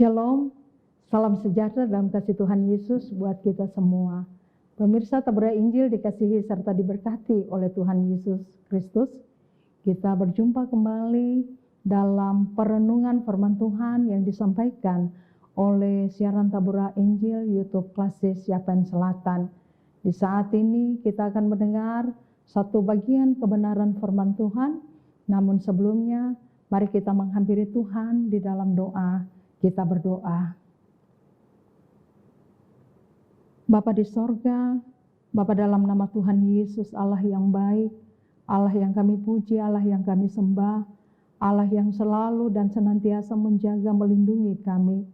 Shalom, salam sejahtera dalam kasih Tuhan Yesus buat kita semua. Pemirsa Tabura Injil dikasihi serta diberkati oleh Tuhan Yesus Kristus. Kita berjumpa kembali dalam perenungan firman Tuhan yang disampaikan oleh siaran Tabura Injil YouTube Klasis Yapen Selatan. Di saat ini kita akan mendengar satu bagian kebenaran firman Tuhan. Namun sebelumnya, mari kita menghampiri Tuhan di dalam doa. Kita berdoa. Bapa di sorga, Bapa dalam nama Tuhan Yesus, Allah yang baik, Allah yang kami puji, Allah yang kami sembah, Allah yang selalu dan senantiasa menjaga, melindungi kami.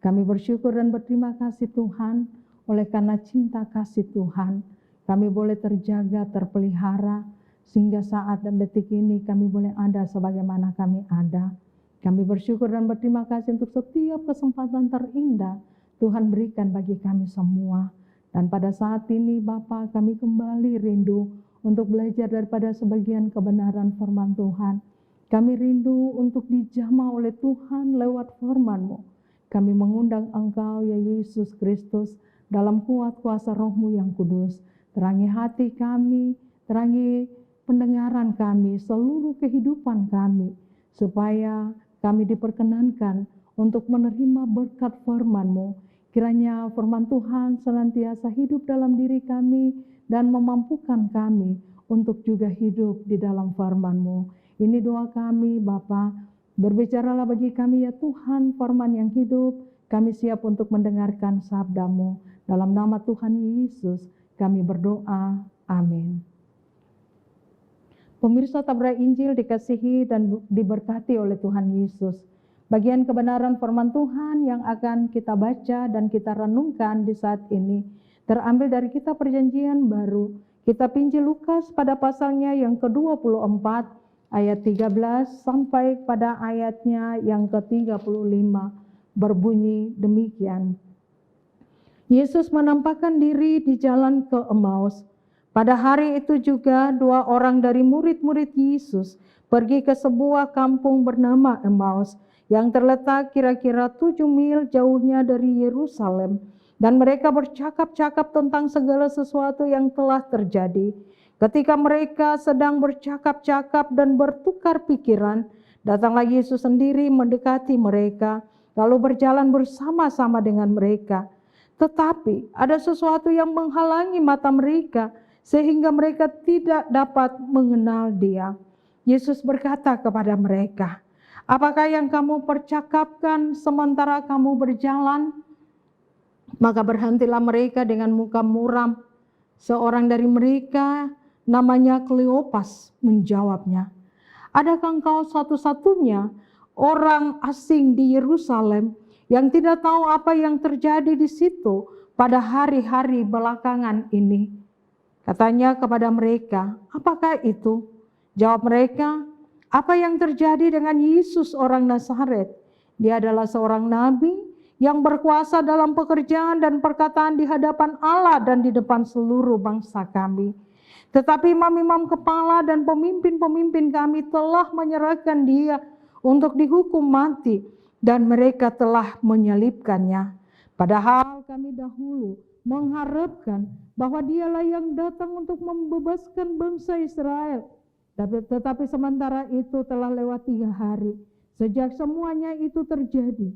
Kami bersyukur dan berterima kasih Tuhan, oleh karena cinta kasih Tuhan, kami boleh terjaga, terpelihara, sehingga saat dan detik ini kami boleh ada sebagaimana kami ada. Kami bersyukur dan berterima kasih untuk setiap kesempatan terindah Tuhan berikan bagi kami semua. Dan pada saat ini Bapa, kami kembali rindu untuk belajar daripada sebagian kebenaran firman Tuhan. Kami rindu untuk dijamah oleh Tuhan lewat firman-Mu. Kami mengundang Engkau ya Yesus Kristus dalam kuat kuasa Roh-Mu yang kudus. Terangi hati kami, terangi pendengaran kami, seluruh kehidupan kami, supaya kami diperkenankan untuk menerima berkat firman-Mu. Kiranya firman Tuhan senantiasa hidup dalam diri kami dan memampukan kami untuk juga hidup di dalam firman-Mu. Ini doa kami Bapa. Berbicaralah bagi kami ya Tuhan firman yang hidup. Kami siap untuk mendengarkan sabda-Mu. Dalam nama Tuhan Yesus kami berdoa. Amin. Pemirsa Tabura Injil dikasihi dan diberkati oleh Tuhan Yesus. Bagian kebenaran firman Tuhan yang akan kita baca dan kita renungkan di saat ini terambil dari kitab Perjanjian Baru, kitab Injil Lukas pada pasalnya yang ke-24 ayat 13 sampai pada ayatnya yang ke-35 berbunyi demikian. Yesus menampakkan diri di jalan ke Emmaus. Pada hari itu juga 2 orang dari murid-murid Yesus pergi ke sebuah kampung bernama Emmaus yang terletak kira-kira 7 mil jauhnya dari Yerusalem, dan mereka bercakap-cakap tentang segala sesuatu yang telah terjadi. Ketika mereka sedang bercakap-cakap dan bertukar pikiran, datanglah Yesus sendiri mendekati mereka, lalu berjalan bersama-sama dengan mereka. Tetapi ada sesuatu yang menghalangi mata mereka, sehingga mereka tidak dapat mengenal Dia. Yesus berkata kepada mereka, "Apakah yang kamu percakapkan sementara kamu berjalan?" Maka berhentilah mereka dengan muka muram. Seorang dari mereka, namanya Kleopas, menjawabnya, "Adakah engkau satu-satunya orang asing di Yerusalem yang tidak tahu apa yang terjadi di situ pada hari-hari belakangan ini?" Katanya kepada mereka, "Apakah itu?" Jawab mereka, "Apa yang terjadi dengan Yesus orang Nazaret? Dia adalah seorang nabi yang berkuasa dalam pekerjaan dan perkataan di hadapan Allah dan di depan seluruh bangsa kami. Tetapi imam-imam kepala dan pemimpin-pemimpin kami telah menyerahkan Dia untuk dihukum mati, dan mereka telah menyalibkannya. Padahal kami dahulu mengharapkan bahwa Dialah yang datang untuk membebaskan bangsa Israel. Tetapi sementara itu telah lewat 3 hari sejak semuanya itu terjadi.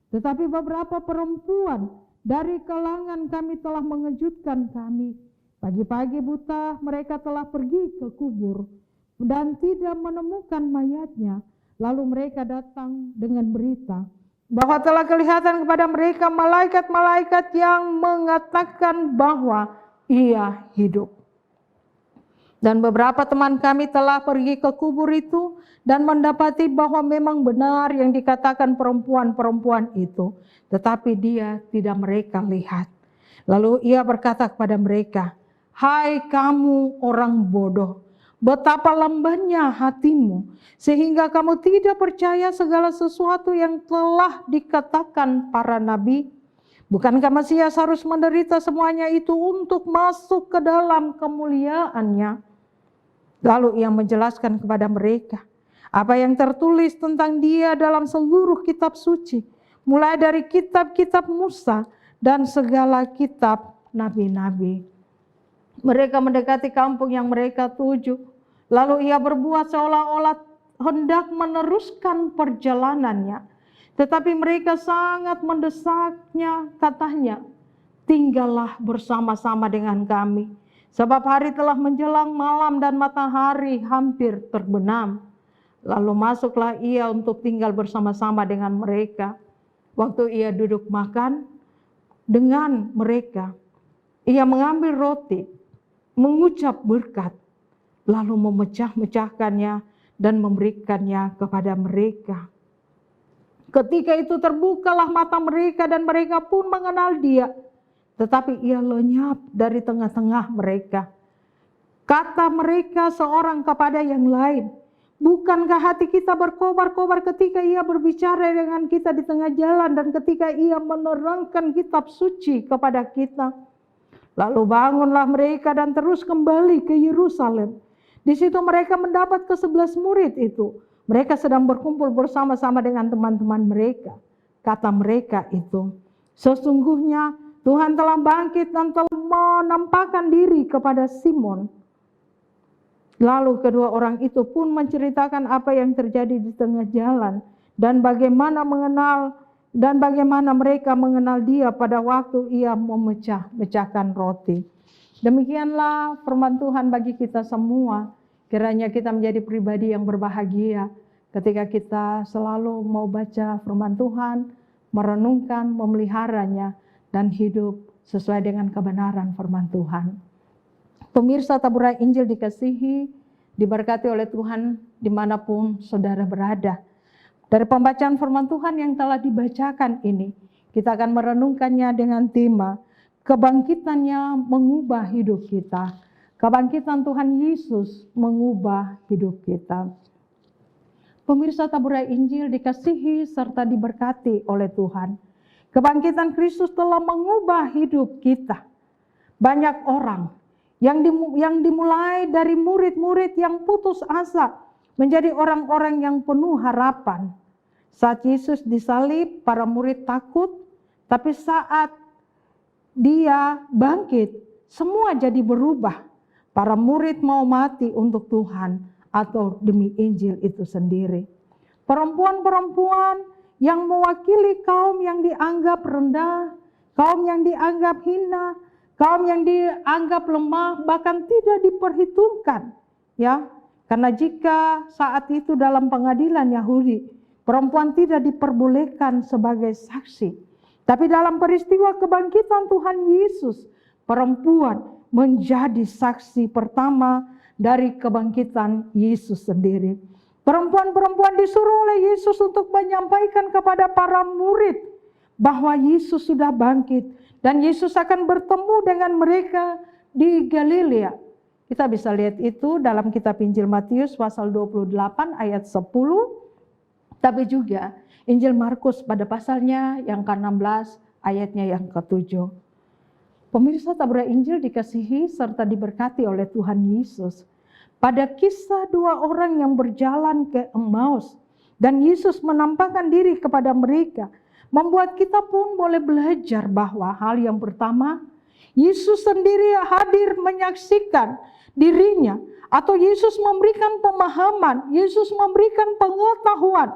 Tetapi beberapa perempuan dari kalangan kami telah mengejutkan kami. Pagi-pagi buta mereka telah pergi ke kubur dan tidak menemukan mayatnya. Lalu mereka datang dengan berita bahwa telah kelihatan kepada mereka malaikat-malaikat yang mengatakan bahwa Ia hidup. Dan beberapa teman kami telah pergi ke kubur itu dan mendapati bahwa memang benar yang dikatakan perempuan-perempuan itu, tetapi Dia tidak mereka lihat. Lalu Ia berkata kepada mereka, "Hai kamu orang bodoh, betapa lambannya hatimu, sehingga kamu tidak percaya segala sesuatu yang telah dikatakan para nabi. Bukankah Mesias harus menderita semuanya itu untuk masuk ke dalam kemuliaannya?" Lalu Ia menjelaskan kepada mereka apa yang tertulis tentang Dia dalam seluruh kitab suci. mulai dari kitab-kitab Musa dan segala kitab nabi-nabi. Mereka mendekati kampung yang mereka tuju, lalu ia berbuat seolah-olah hendak meneruskan perjalanannya. Tetapi mereka sangat mendesaknya, katanya, tinggallah bersama-sama dengan kami, sebab hari telah menjelang malam dan matahari hampir terbenam. Lalu masuklah ia untuk tinggal bersama-sama dengan mereka. Waktu ia duduk makan dengan mereka, ia mengambil roti, mengucap berkat, lalu memecah-mecahkannya dan memberikannya kepada mereka. Ketika itu terbukalah mata mereka dan mereka pun mengenal dia. Tetapi ia lenyap dari tengah-tengah mereka. Kata mereka seorang kepada yang lain, bukankah hati kita berkobar-kobar ketika ia berbicara dengan kita di tengah jalan dan ketika ia menerangkan kitab suci kepada kita? Lalu bangunlah mereka dan terus kembali ke Yerusalem. Di situ mereka mendapat ke-11 murid itu. Mereka sedang berkumpul bersama-sama dengan teman-teman mereka. Kata mereka itu, sesungguhnya Tuhan telah bangkit dan telah menampakkan diri kepada Simon. Lalu kedua orang itu pun menceritakan apa yang terjadi di tengah jalan dan bagaimana mereka mengenal dia pada waktu ia memecah-mecahkan roti. Demikianlah firman Tuhan bagi kita semua. Kiranya kita menjadi pribadi yang berbahagia ketika kita selalu mau baca firman Tuhan, merenungkan, memeliharanya, dan hidup sesuai dengan kebenaran firman Tuhan. Pemirsa Taburai Injil dikasihi, diberkati oleh Tuhan dimanapun saudara berada. Dari pembacaan firman Tuhan yang telah dibacakan ini, kita akan merenungkannya dengan tema kebangkitannya mengubah hidup kita. Kebangkitan Tuhan Yesus mengubah hidup kita. Pemirsa Taburai Injil dikasihi serta diberkati oleh Tuhan. Kebangkitan Kristus telah mengubah hidup kita. Banyak orang yang dimulai dari murid-murid yang putus asa menjadi orang-orang yang penuh harapan. Saat Yesus disalib, para murid takut, tapi saat dia bangkit, semua jadi berubah. Para murid mau mati untuk Tuhan atau demi Injil itu sendiri. Perempuan-perempuan yang mewakili kaum yang dianggap rendah, kaum yang dianggap hina, kaum yang dianggap lemah, bahkan tidak diperhitungkan, ya. Karena jika saat itu dalam pengadilan Yahudi, perempuan tidak diperbolehkan sebagai saksi. Tapi dalam peristiwa kebangkitan Tuhan Yesus, perempuan menjadi saksi pertama dari kebangkitan Yesus sendiri. Perempuan-perempuan disuruh oleh Yesus untuk menyampaikan kepada para murid bahwa Yesus sudah bangkit dan Yesus akan bertemu dengan mereka di Galilea. Kita bisa lihat itu dalam kitab Injil Matius pasal 28 ayat 10, tapi juga Injil Markus pada pasalnya yang ke-16 ayatnya yang ke-7. Pemirsa Taburai Injil dikasihi serta diberkati oleh Tuhan Yesus. Pada kisah dua orang yang berjalan ke Emmaus dan Yesus menampakkan diri kepada mereka, membuat kita pun boleh belajar bahwa hal yang pertama, Yesus sendiri hadir menyaksikan dirinya, atau Yesus memberikan pemahaman, Yesus memberikan pengetahuan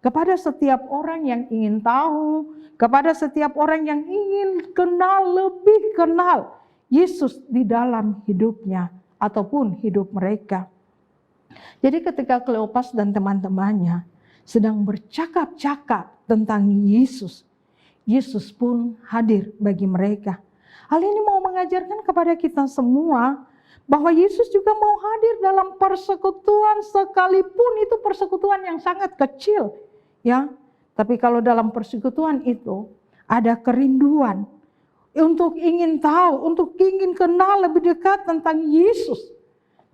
kepada setiap orang yang ingin tahu, kepada setiap orang yang ingin lebih kenal Yesus di dalam hidupnya ataupun hidup mereka. Jadi ketika Kleopas dan teman-temannya sedang bercakap-cakap tentang Yesus, Yesus pun hadir bagi mereka. Hal ini mau mengajarkan kepada kita semua bahwa Yesus juga mau hadir dalam persekutuan, sekalipun itu persekutuan yang sangat kecil, ya. Tapi kalau dalam persekutuan itu ada kerinduan untuk ingin tahu, untuk ingin kenal lebih dekat tentang Yesus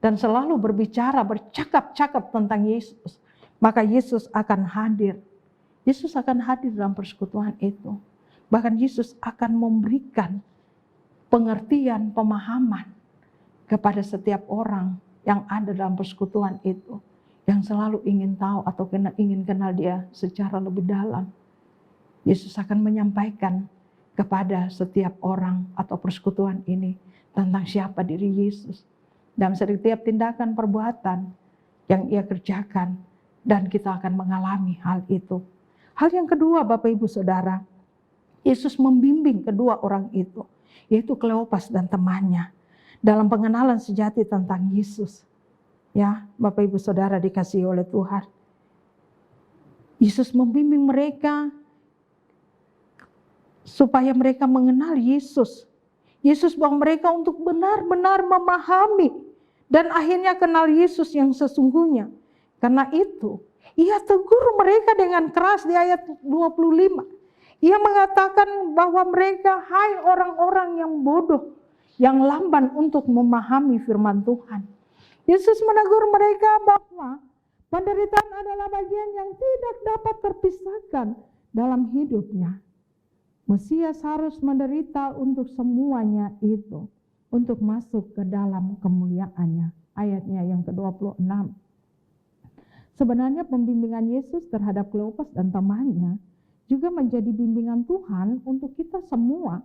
dan selalu berbicara, bercakap-cakap tentang Yesus, maka Yesus akan hadir. Yesus akan hadir dalam persekutuan itu. Bahkan Yesus akan memberikan pengertian, pemahaman kepada setiap orang yang ada dalam persekutuan itu, yang selalu ingin tahu atau ingin kenal dia secara lebih dalam. Yesus akan menyampaikan kepada setiap orang atau persekutuan ini tentang siapa diri Yesus dalam setiap tindakan perbuatan yang ia kerjakan, dan kita akan mengalami hal itu. Hal yang kedua, Bapak Ibu Saudara, Yesus membimbing kedua orang itu, yaitu Kleopas dan temannya, dalam pengenalan sejati tentang Yesus. Ya, Bapak Ibu Saudara dikasihi oleh Tuhan. Yesus membimbing mereka supaya mereka mengenal Yesus. Yesus bawa mereka untuk benar-benar memahami dan akhirnya kenal Yesus yang sesungguhnya. Karena itu, ia tegur mereka dengan keras di ayat 25. Ia mengatakan bahwa mereka, hai orang-orang yang bodoh, yang lamban untuk memahami firman Tuhan. Yesus menegur mereka bahwa penderitaan adalah bagian yang tidak dapat terpisahkan dalam hidupnya. Mesias harus menderita untuk semuanya itu, untuk masuk ke dalam kemuliaannya. Ayatnya yang ke-26. Sebenarnya pembimbingan Yesus terhadap Kleopas dan temannya juga menjadi bimbingan Tuhan untuk kita semua,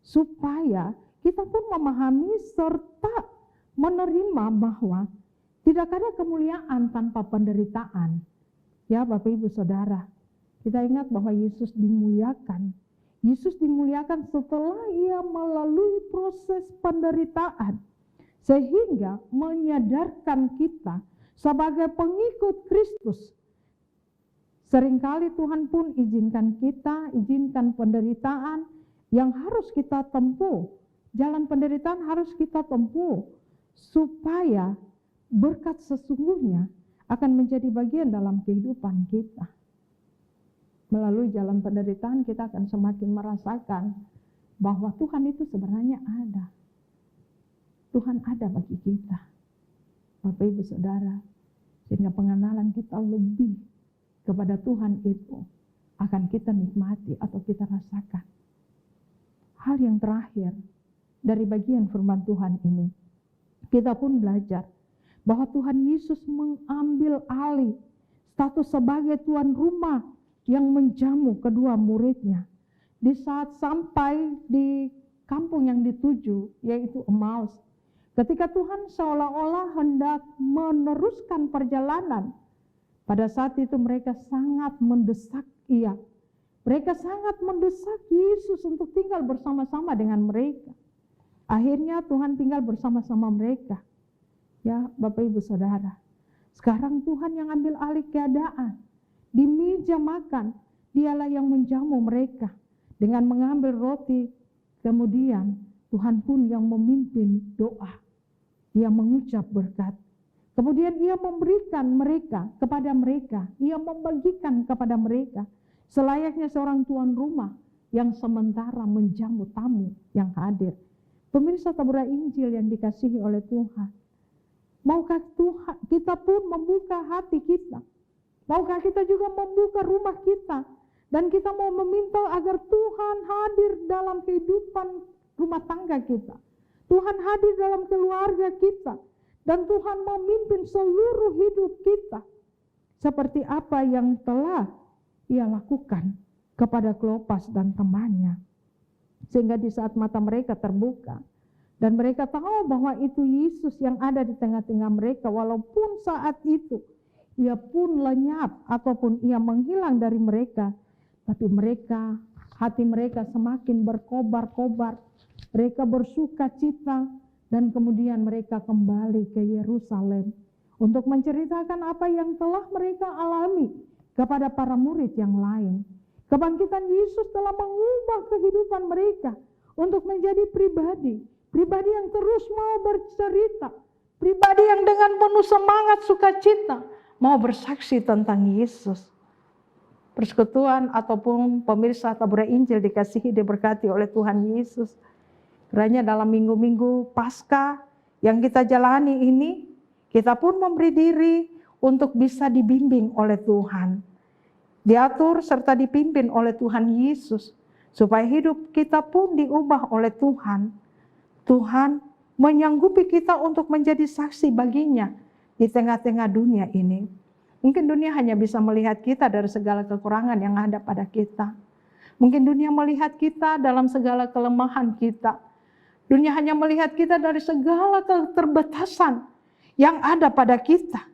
supaya kita pun memahami serta menerima bahwa tidak ada kemuliaan tanpa penderitaan. Ya Bapak Ibu Saudara, kita ingat bahwa Yesus dimuliakan. Yesus dimuliakan setelah ia melalui proses penderitaan, sehingga menyadarkan kita sebagai pengikut Kristus. Seringkali Tuhan pun izinkan penderitaan yang harus kita tempuh. Jalan penderitaan harus kita tempuh supaya berkat sesungguhnya akan menjadi bagian dalam kehidupan kita. Melalui jalan penderitaan kita akan semakin merasakan bahwa Tuhan itu sebenarnya ada. Tuhan ada bagi kita, Bapak Ibu Saudara, sehingga pengenalan kita lebih kepada Tuhan itu akan kita nikmati atau kita rasakan. Hal yang terakhir dari bagian firman Tuhan ini, kita pun belajar bahwa Tuhan Yesus mengambil alih status sebagai tuan rumah yang menjamu kedua muridnya. Di saat sampai di kampung yang dituju, yaitu Emmaus, ketika Tuhan seolah-olah hendak meneruskan perjalanan, pada saat itu mereka sangat mendesak Ia. Mereka sangat mendesak Yesus untuk tinggal bersama-sama dengan mereka. Akhirnya Tuhan tinggal bersama-sama mereka. Ya Bapak Ibu Saudara, sekarang Tuhan yang ambil alih keadaan. Di meja makan, Dialah yang menjamu mereka dengan mengambil roti. Kemudian Tuhan pun yang memimpin doa. Ia mengucap berkat. Kemudian Ia memberikan kepada mereka. Ia membagikan kepada mereka. Selayaknya seorang tuan rumah yang sementara menjamu tamu yang hadir. Pemirsa tabura Injil yang dikasihi oleh Tuhan. Maukah Tuhan, kita pun membuka hati kita? Maukah kita juga membuka rumah kita? Dan kita mau meminta agar Tuhan hadir dalam kehidupan rumah tangga kita. Tuhan hadir dalam keluarga kita. Dan Tuhan memimpin seluruh hidup kita. Seperti apa yang telah Ia lakukan kepada Kleopas dan temannya. Sehingga di saat mata mereka terbuka. Dan mereka tahu bahwa itu Yesus yang ada di tengah-tengah mereka. Walaupun saat itu Ia pun lenyap ataupun Ia menghilang dari mereka. Tapi hati mereka semakin berkobar-kobar. Mereka bersuka cita dan kemudian mereka kembali ke Yerusalem. Untuk menceritakan apa yang telah mereka alami kepada para murid yang lain. Kebangkitan Yesus telah mengubah kehidupan mereka untuk menjadi pribadi yang terus mau bercerita. Pribadi yang dengan penuh semangat sukacita mau bersaksi tentang Yesus. Persekutuan ataupun pemirsa tabura Injil dikasihi diberkati oleh Tuhan Yesus. Kiranya dalam minggu-minggu Paskah yang kita jalani ini, kita pun memberi diri untuk bisa dibimbing oleh Tuhan. Diatur serta dipimpin oleh Tuhan Yesus. Supaya hidup kita pun diubah oleh Tuhan. Tuhan menyanggupi kita untuk menjadi saksi baginya di tengah-tengah dunia ini. Mungkin dunia hanya bisa melihat kita dari segala kekurangan yang ada pada kita. Mungkin dunia melihat kita dalam segala kelemahan kita. Dunia hanya melihat kita dari segala keterbatasan yang ada pada kita.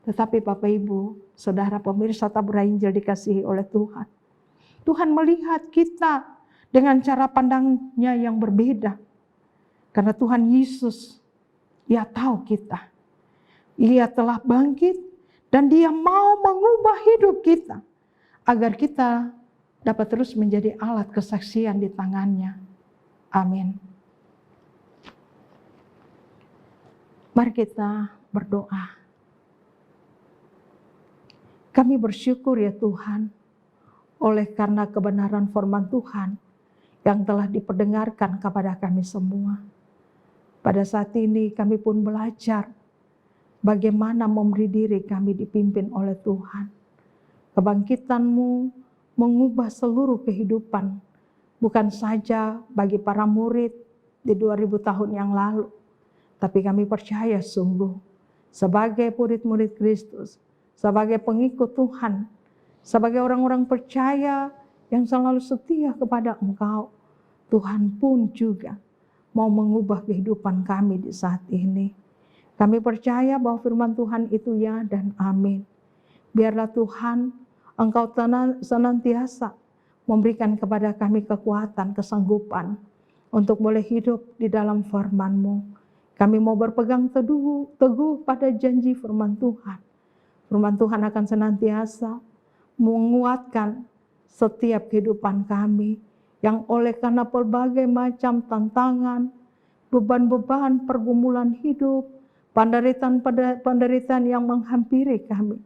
Tetapi Bapak Ibu, Saudara pemirsa Tabur Injil dikasihi oleh Tuhan. Tuhan melihat kita dengan cara pandangnya yang berbeda. Karena Tuhan Yesus, Dia tahu kita. Ia telah bangkit dan Dia mau mengubah hidup kita. Agar kita dapat terus menjadi alat kesaksian di tangannya. Amin. Mari kita berdoa. Kami bersyukur ya Tuhan, oleh karena kebenaran firman Tuhan yang telah diperdengarkan kepada kami semua. Pada saat ini kami pun belajar bagaimana memberi diri kami dipimpin oleh Tuhan. Kebangkitan-Mu mengubah seluruh kehidupan, bukan saja bagi para murid di 2000 tahun yang lalu, tapi kami percaya sungguh sebagai murid-murid Kristus, sebagai pengikut Tuhan, sebagai orang-orang percaya yang selalu setia kepada Engkau, Tuhan pun juga mau mengubah kehidupan kami di saat ini. Kami percaya bahwa firman Tuhan itu ya dan amin. Biarlah Tuhan, Engkau senantiasa memberikan kepada kami kekuatan, kesanggupan untuk boleh hidup di dalam firman-Mu. Kami mau berpegang teguh pada janji firman Tuhan. Firman Tuhan akan senantiasa menguatkan setiap kehidupan kami yang oleh karena berbagai macam tantangan, beban-beban, pergumulan hidup, penderitaan yang menghampiri kami.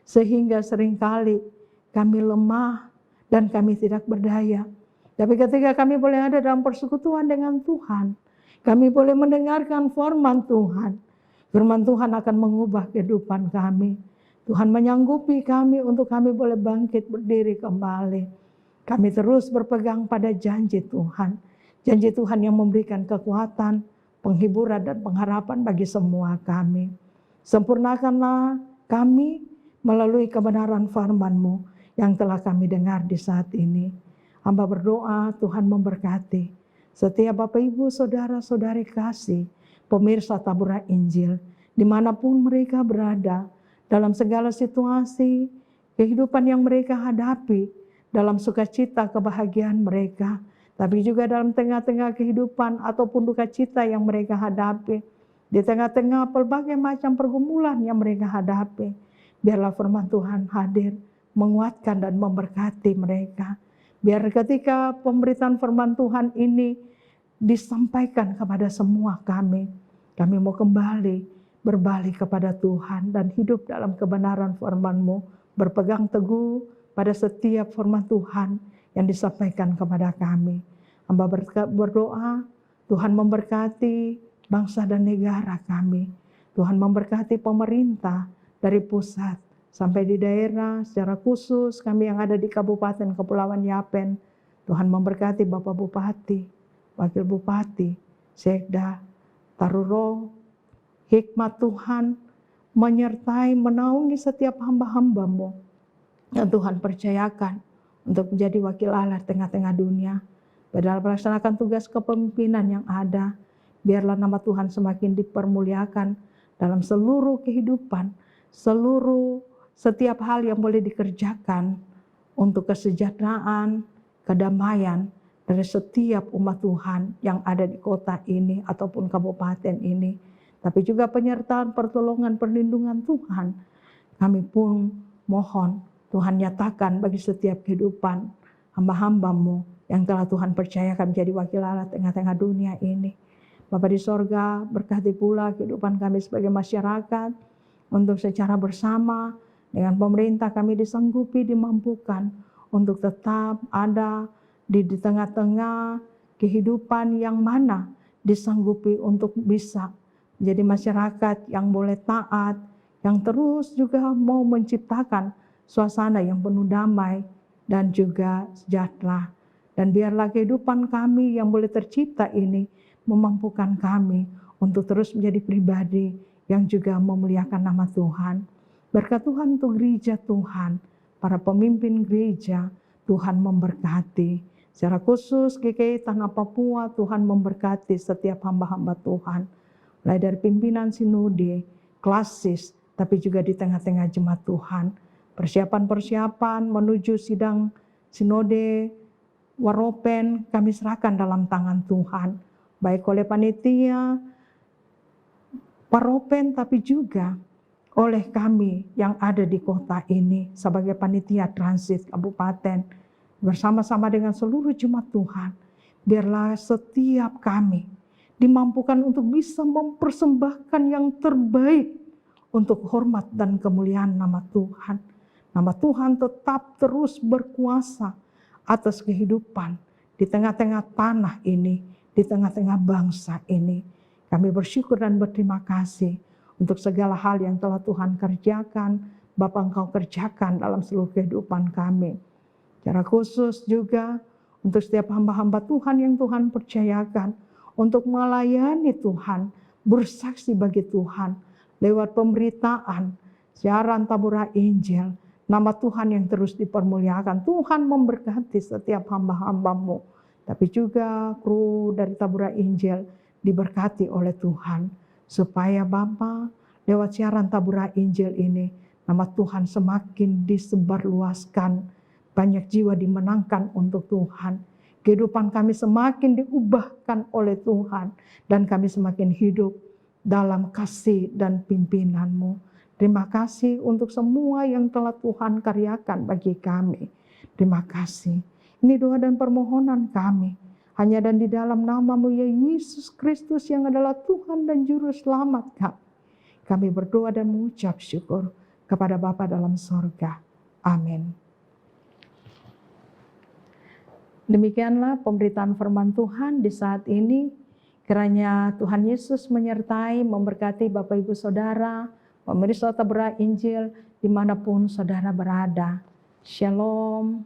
Sehingga seringkali kami lemah dan kami tidak berdaya. Tapi ketika kami boleh ada dalam persekutuan dengan Tuhan, kami boleh mendengarkan firman Tuhan. Firman Tuhan akan mengubah kehidupan kami. Tuhan menyanggupi kami untuk kami boleh bangkit berdiri kembali. Kami terus berpegang pada janji Tuhan. Janji Tuhan yang memberikan kekuatan, penghiburan dan pengharapan bagi semua kami. Sempurnakanlah kami melalui kebenaran firman-Mu yang telah kami dengar di saat ini. Hamba berdoa Tuhan memberkati setiap Bapak Ibu Saudara-saudari kasih, pemirsa Taburan Injil, dimanapun mereka berada, dalam segala situasi, kehidupan yang mereka hadapi, dalam sukacita kebahagiaan mereka, tapi juga dalam tengah-tengah kehidupan ataupun duka cita yang mereka hadapi, di tengah-tengah berbagai macam pergumulan yang mereka hadapi, biarlah firman Tuhan hadir, menguatkan dan memberkati mereka. Biar ketika pemberitaan firman Tuhan ini disampaikan kepada semua kami mau kembali berbalik kepada Tuhan dan hidup dalam kebenaran firman-Mu, berpegang teguh pada setiap firman Tuhan yang disampaikan kepada kami. Hamba berdoa, Tuhan memberkati bangsa dan negara kami. Tuhan memberkati pemerintah dari pusat sampai di daerah, secara khusus kami yang ada di Kabupaten Kepulauan Yapen. Tuhan memberkati Bapak Bupati, Wakil Bupati, Sekda, Taruro. Hikmat Tuhan menyertai, menaungi setiap hamba-hamba-Mu yang Tuhan percayakan untuk menjadi wakil Allah tengah-tengah dunia. Padahal melaksanakan tugas kepemimpinan yang ada, biarlah nama Tuhan semakin dipermuliakan dalam seluruh kehidupan, setiap hal yang boleh dikerjakan untuk kesejahteraan, kedamaian dari setiap umat Tuhan yang ada di kota ini ataupun kabupaten ini. Tapi juga penyertaan, pertolongan, perlindungan Tuhan. Kami pun mohon Tuhan nyatakan bagi setiap kehidupan hamba-hamba-Mu yang telah Tuhan percayakan menjadi wakil Allah tengah-tengah dunia ini. Bapa di sorga, berkati pula kehidupan kami sebagai masyarakat untuk secara bersama dengan pemerintah kami disanggupi, dimampukan untuk tetap ada di tengah-tengah kehidupan yang mana disanggupi untuk bisa menjadi masyarakat yang boleh taat, yang terus juga mau menciptakan suasana yang penuh damai dan juga sejahtera. Dan biarlah kehidupan kami yang boleh tercipta ini memampukan kami untuk terus menjadi pribadi yang juga memuliakan nama Tuhan. Berkat Tuhan untuk gereja Tuhan, para pemimpin gereja, Tuhan memberkati. Secara khusus GKI Tanah Papua, Tuhan memberkati setiap hamba-hamba Tuhan. Mulai dari pimpinan sinode, klasis, tapi juga di tengah-tengah jemaat Tuhan. Persiapan-persiapan menuju sidang sinode Waropen kami serahkan dalam tangan Tuhan. Baik oleh panitia, Waropen, tapi juga oleh kami yang ada di kota ini sebagai panitia transit kabupaten. Bersama-sama dengan seluruh jemaat Tuhan, biarlah setiap kami dimampukan untuk bisa mempersembahkan yang terbaik untuk hormat dan kemuliaan nama Tuhan. Nama Tuhan tetap terus berkuasa atas kehidupan di tengah-tengah tanah ini, di tengah-tengah bangsa ini. Kami bersyukur dan berterima kasih untuk segala hal yang telah Tuhan kerjakan, Bapa Engkau kerjakan dalam seluruh kehidupan kami. Secara khusus juga untuk setiap hamba-hamba Tuhan yang Tuhan percayakan untuk melayani Tuhan, bersaksi bagi Tuhan lewat pemberitaan, siaran Tabura Injil, nama Tuhan yang terus dipermuliakan. Tuhan memberkati setiap hamba-hamba-Mu, tapi juga kru dari Tabura Injil diberkati oleh Tuhan, supaya Bapa lewat siaran Tabura Injil ini, nama Tuhan semakin disebarluaskan. Banyak jiwa dimenangkan untuk Tuhan. Kehidupan kami semakin diubahkan oleh Tuhan. Dan kami semakin hidup dalam kasih dan pimpinan-Mu. Terima kasih untuk semua yang telah Tuhan karyakan bagi kami. Terima kasih. Ini doa dan permohonan kami. Hanya dan di dalam nama-Mu ya Yesus Kristus yang adalah Tuhan dan Juru Selamat kami. Kami berdoa dan mengucap syukur kepada Bapa dalam sorga. Amin. Demikianlah pemberitaan firman Tuhan di saat ini. Kiranya Tuhan Yesus menyertai, memberkati Bapak Ibu Saudara, pemirsa Tabura Injil dimanapun saudara berada. Shalom.